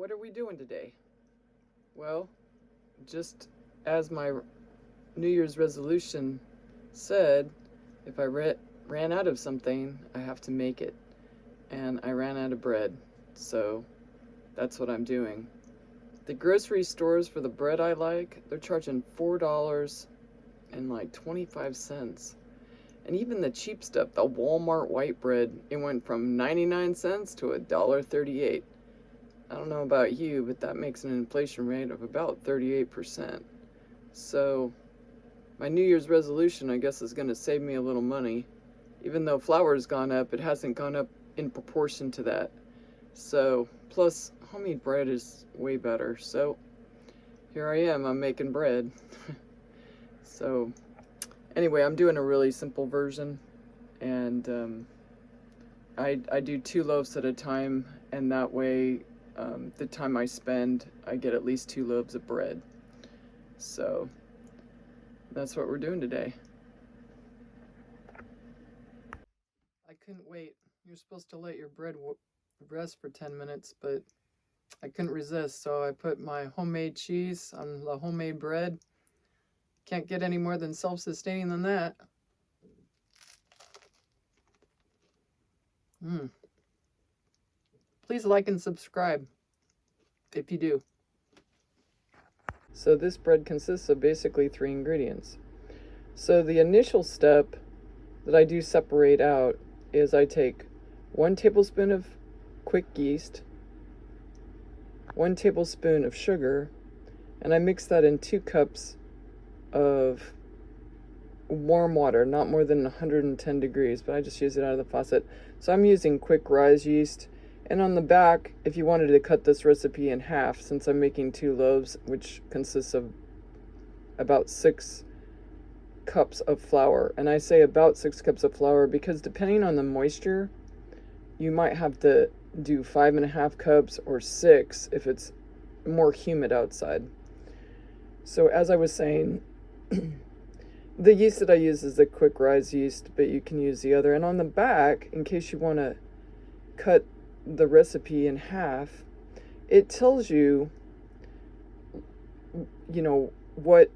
what are we doing today? Well, just as my New Year's resolution said, if I ran out of something, I have to make it. And I ran out of bread, so that's what I'm doing. The grocery stores for the bread I like, they're charging $4 and like 25 cents. And even the cheap stuff, the Walmart white bread, it went from 99 cents to $1.38. I don't know about you, but that makes an inflation rate of about 38%. So my New Year's resolution, I guess, is going to save me a little money. Even though flour's gone up, it hasn't gone up in proportion to that. So, plus, homemade bread is way better. So, here I am, I'm making bread. So, anyway, I'm doing a really simple version. And I do 2 loaves at a time. And that way, the time I spend, I get at least 2 loaves of bread. So, that's what we're doing today. I couldn't wait. You're supposed to let your bread rest for 10 minutes, but I couldn't resist, so I put my homemade cheese on the homemade bread. Can't get any more than self-sustaining than that. Please like and subscribe if you do. So this bread consists of basically 3 ingredients. So the initial step that I do separate out is I take 1 tablespoon of quick yeast, 1 tablespoon of sugar, and I mix that in 2 cups of warm water, not more than 110 degrees, but I just use it out of the faucet. So I'm using quick rise yeast. And on the back, if you wanted to cut this recipe in half, since I'm making 2 loaves, which consists of about 6 cups of flour. And I say about 6 cups of flour because depending on the moisture, you might have to do 5.5 cups or 6 if it's more humid outside. So as I was saying, the yeast that I use is the quick rise yeast, but you can use the other. And on the back, in case you want to cut the recipe in half, it tells you, what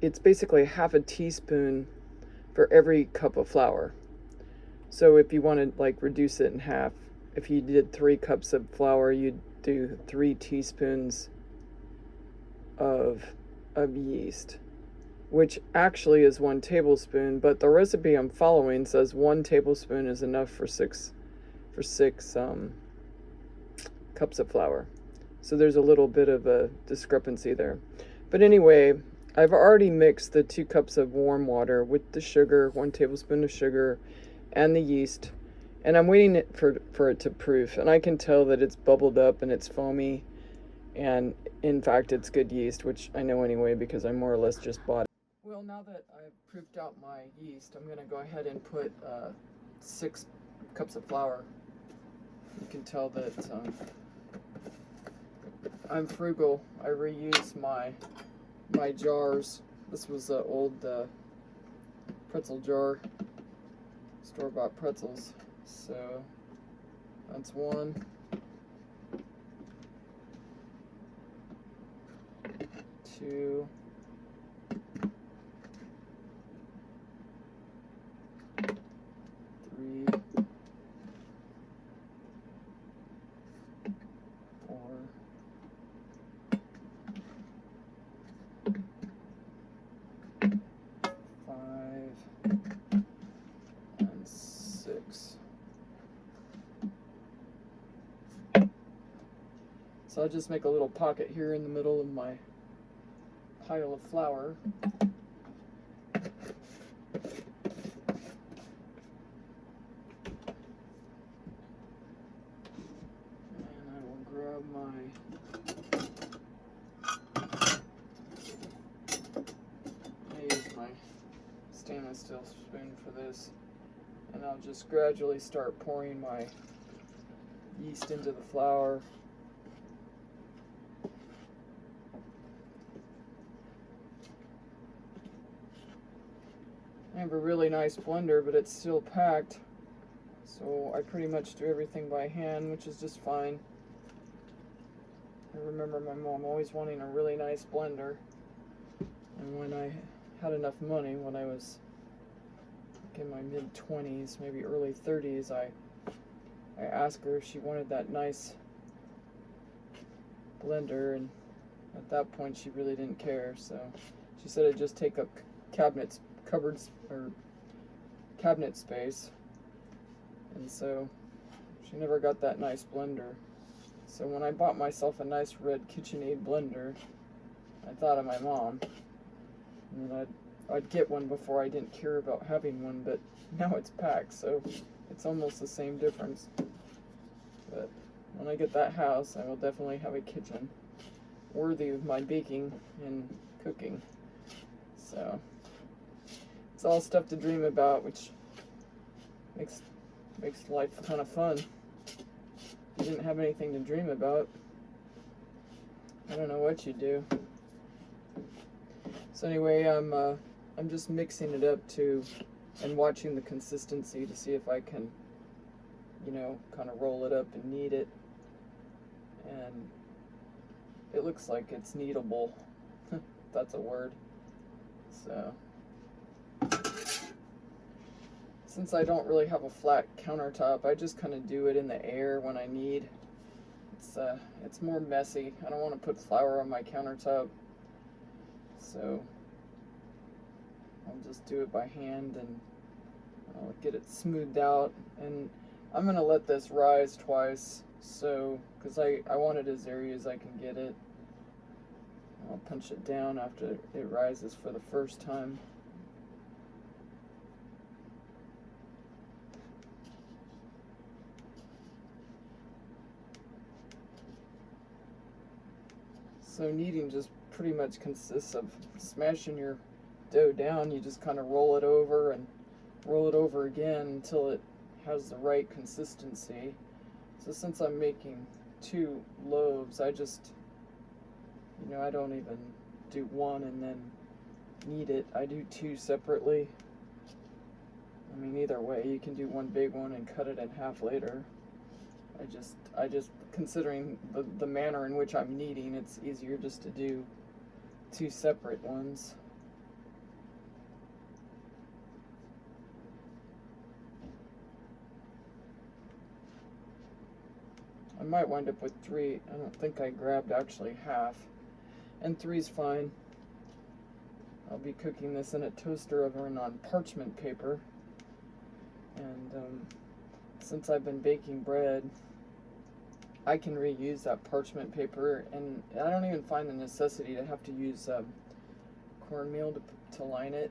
it's basically half a teaspoon for every cup of flour. So if you want to like reduce it in half, if you did 3 cups of flour, you'd do 3 teaspoons of yeast, which actually is 1 tablespoon, but the recipe I'm following says 1 tablespoon is enough for 6 cups of flour. So there's a little bit of a discrepancy there. But anyway, I've already mixed the 2 cups of warm water with the sugar, 1 tablespoon of sugar, and the yeast, and I'm waiting for it to proof. And I can tell that it's bubbled up and it's foamy, and in fact it's good yeast, which I know anyway because I more or less just bought it. Well, now that I've proofed out my yeast, I'm going to go ahead and put 6 cups of flour. You can tell that I'm frugal. I reuse my jars. This was an old pretzel jar, store-bought pretzels. So that's 1, 2, 3, 4, 5, and 6. So I'll just make a little pocket here in the middle of my pile of flour. And I will grab I use my stainless steel spoon for this, and I'll just gradually start pouring my yeast into the flour. I have a really nice blender, but it's still packed, so I pretty much do everything by hand, which is just fine. I remember my mom always wanting a really nice blender. And when I had enough money, when I was in my mid-20s, maybe early 30s, I asked her if she wanted that nice blender, and at that point she really didn't care, so she said it'd just take up cabinet space, and so she never got that nice blender. So when I bought myself a nice red KitchenAid blender, I thought of my mom, and I'd get one before I didn't care about having one, but now it's packed, so it's almost the same difference. But when I get that house, I will definitely have a kitchen worthy of my baking and cooking. So it's all stuff to dream about, which makes life kind of fun. If you didn't have anything to dream about, I don't know what you'd do. So anyway, I'm just mixing it up and watching the consistency to see if I can, kind of roll it up and knead it. And it looks like it's kneadable. That's a word. So since I don't really have a flat countertop, I just kind of do it in the air when I knead. It's more messy. I don't want to put flour on my countertop, so I'll just do it by hand, and I'll get it smoothed out. And I'm gonna let this rise twice, so because I want it as airy as I can get it. I'll punch it down after it rises for the first time. So kneading just pretty much consists of smashing your dough down. You just kind of roll it over and roll it over again until it has the right consistency. So since I'm making 2 loaves, I just, I don't even do one and then knead it. I do 2 separately. I mean, either way, you can do one big one and cut it in half later. I just considering the manner in which I'm kneading, it's easier just to do 2 separate ones. I might wind up with 3. I don't think I grabbed actually half, and 3's fine. I'll be cooking this in a toaster oven on parchment paper, and since I've been baking bread, I can reuse that parchment paper, and I don't even find the necessity to have to use cornmeal to line it.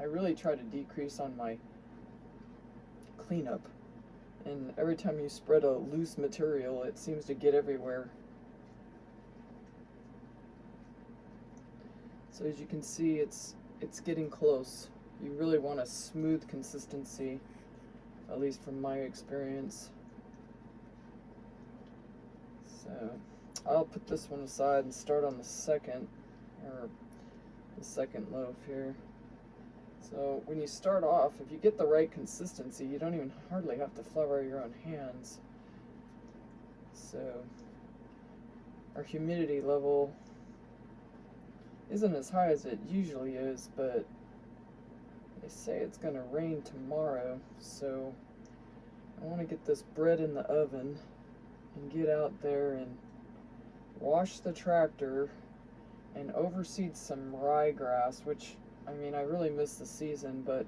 I really try to decrease on my cleanup, and every time you spread a loose material, it seems to get everywhere. So as you can see, it's getting close. You really want a smooth consistency, at least from my experience. So I'll put this one aside and start on the second loaf here. So when you start off, if you get the right consistency, you don't even hardly have to flour your own hands. So our humidity level isn't as high as it usually is, but they say it's going to rain tomorrow, so I want to get this bread in the oven and get out there and wash the tractor and overseed some ryegrass, which, I mean, I really missed the season, but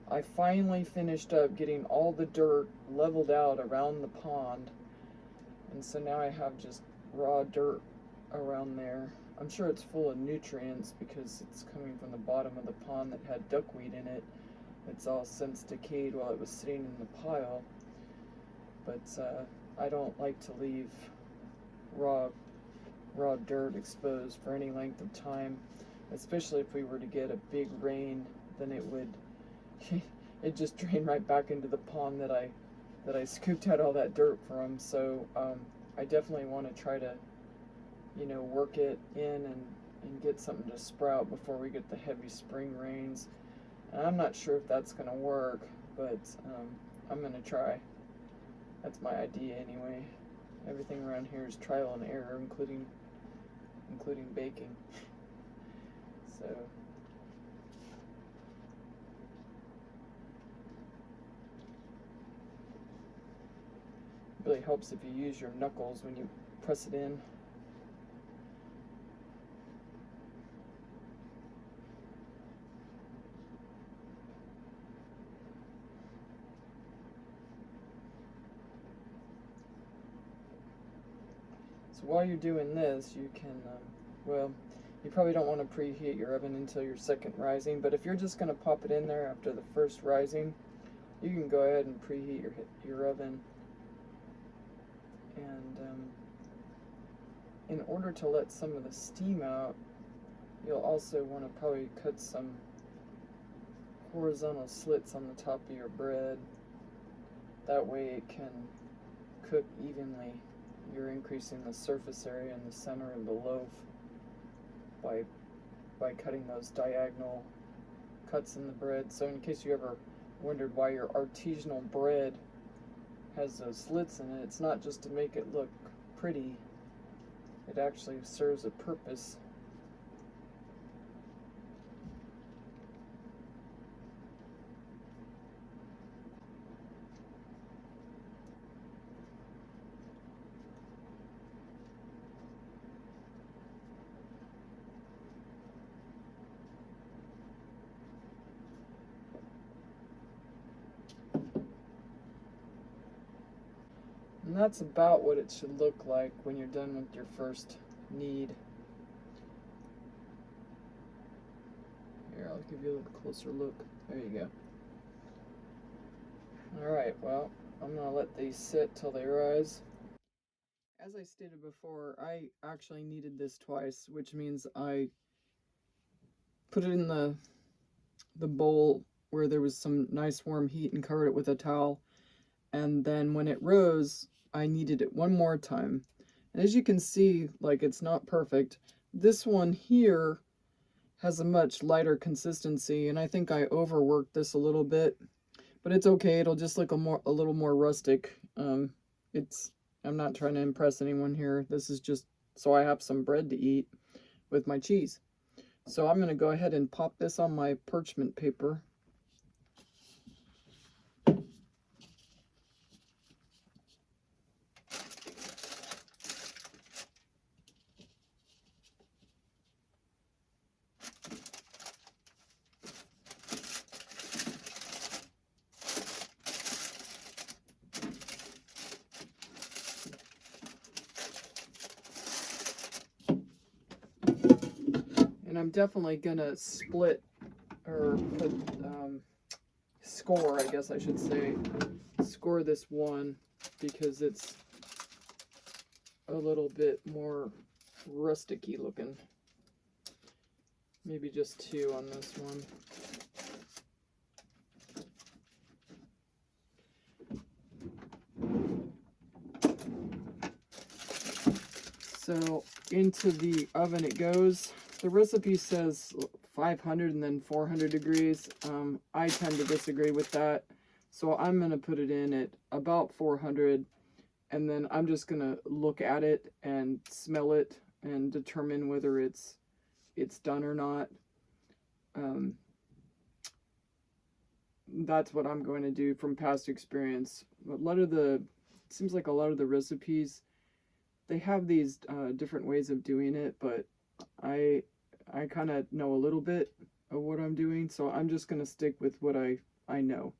I finally finished up getting all the dirt leveled out around the pond, and so now I have just raw dirt around there. I'm sure it's full of nutrients because it's coming from the bottom of the pond that had duckweed in it. It's all since decayed while it was sitting in the pile, but I don't like to leave raw dirt exposed for any length of time, especially if we were to get a big rain. Then it would it just drain right back into the pond that I scooped out all that dirt from. So I definitely want to try to work it in and get something to sprout before we get the heavy spring rains. And I'm not sure if that's going to work, but I'm going to try. That's my idea anyway. Everything around here is trial and error, including baking. So it really helps if you use your knuckles when you press it in. So while you're doing this, you can, well, you probably don't want to preheat your oven until your second rising, but if you're just going to pop it in there after the first rising, you can go ahead and preheat your oven. And in order to let some of the steam out, you'll also want to probably cut some horizontal slits on the top of your bread. That way it can cook evenly. You're increasing the surface area in the center of the loaf by cutting those diagonal cuts in the bread. So in case you ever wondered why your artisanal bread has those slits in it, it's not just to make it look pretty. It actually serves a purpose. And that's about what it should look like when you're done with your first knead. Here, I'll give you a little closer look. There you go. Alright, well, I'm going to let these sit till they rise. As I stated before, I actually kneaded this twice, which means I put it in the bowl where there was some nice warm heat and covered it with a towel. And then when it rose, I kneaded it one more time. And as you can see, like, it's not perfect. This one here has a much lighter consistency, and I think I overworked this a little bit, but it's okay. It'll just look a little more rustic. I'm not trying to impress anyone here. This is just so I have some bread to eat with my cheese. So I'm going to go ahead and pop this on my parchment paper. And I'm definitely gonna split or put score, I guess I should say, score this one because it's a little bit more rustic-y looking. Maybe just 2 on this one. So into the oven it goes. The recipe says 500 and then 400 degrees. I tend to disagree with that. So I'm going to put it in at about 400, and then I'm just going to look at it and smell it and determine whether it's done or not. That's what I'm going to do from past experience. It seems like a lot of the recipes, they have these different ways of doing it, but I kind of know a little bit of what I'm doing, so I'm just going to stick with what I know.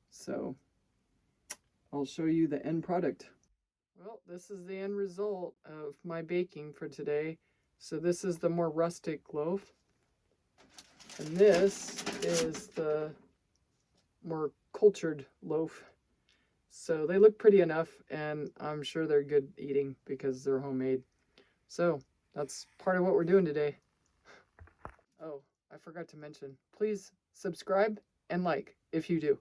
So I'll show you the end product. Well, this is the end result of my baking for today. So this is the more rustic loaf, and this is the more cultured loaf. So they look pretty enough, and I'm sure they're good eating because they're homemade. So that's part of what we're doing today. Oh, I forgot to mention, please subscribe and like if you do.